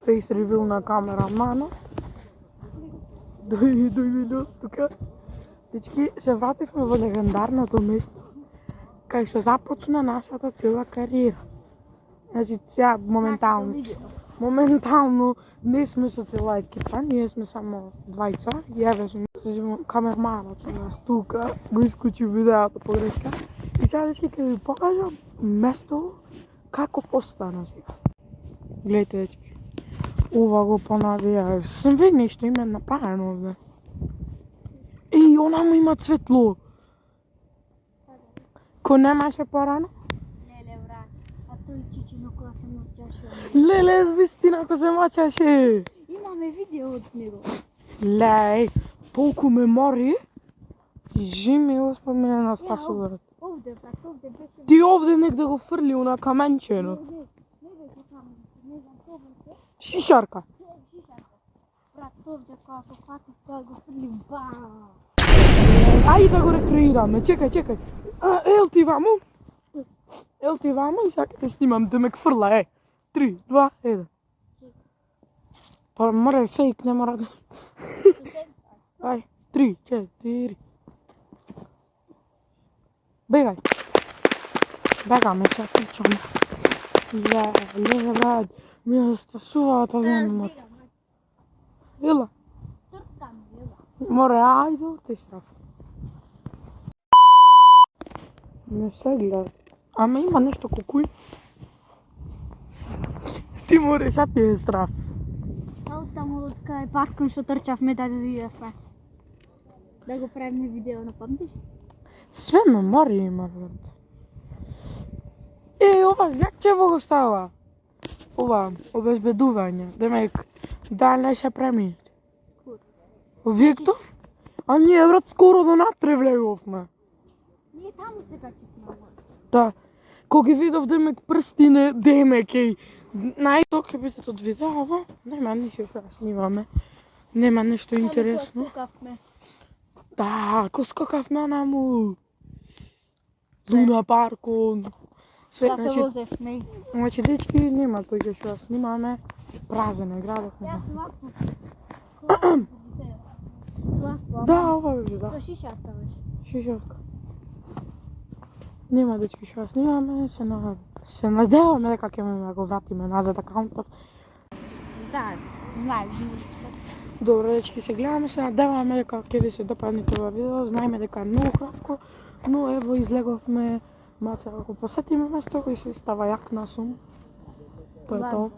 Face reveal на камерамана. Дојде тука. Дечки, се вративме во легендарното место кај што започна нашата цела кариера. Значи, сега моментално не сме со цела екипа, ние сме само двајца. И еве сме камерманот со нас тука, го исклучи видеото погрешка. И сега, дечки, ќе ви покажам место како постана сега. Гледайте, дечки. Ова го понавија. Сам ве нешто има направено овде. И онаму има цветло. Кој немаше порано? Леле, брат, а тој чичино која се мачаше. Леле, вистината се мачаше. Имаме видео од него. Леј, толку мемори. Жими го споменено стасуват. Овде, брат, овде беше. Ти овде негде го фрли на каменчено. Не беше камен, не знам овде. Шишарка. Шишарка. Брат, овде кога го фати, тој го фрли ба. Ајде да го рекреираме. Чекај. Ел ти ваму. И сега ќе те снимам да ме фрла, 3, 2, 1. Па мора фейк, не мора да... Ај, 3, 4. Бегај. Бегаме, сега трчаме. Леле, брат, ми стасуваат овде. Ела. Тркам, ела. Море, ајде, те страф. Не се гледа. Ама има нешто кукуј. Ти мореш, а ти е страф. Ау таму од кај паркон што трчавме да живеевме. Да го правиме видео, не памтиш? Све мемори има, брат. Ова, чево го става? Ова, обезбедување. Демек, да не се премине. Објектов? А ние, брат, скоро до натре влеговме. Ние таму се качивме. Да. Кога ги видов демек прстине, демек еј. Најток ќе биде од видео, нема ништо што снимаме. Нема нешто интересно. Скокавме. Да, ко скокавме онаму. Луна паркон. Све, Да се возевме. Значи, дечки, нема тој што снимаме. Празен е градот. Јас вако. Да, ова беше, да. Со шишарка беше. Шишарка. Нема дечки што снимаме, се надеваме дека ќе ме го вратиме назад акаунтот. Знаеш, Добро, дечки, се гледаме, се надеваме дека ќе ви се допадне тоа видео, знаеме дека е многу кратко, но ево излеговме маца ако посетиме место кој се става јак на сум. Тоа е тоа.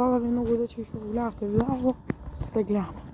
Фала ви многу, дечки, што гледавте видео, се гледаме.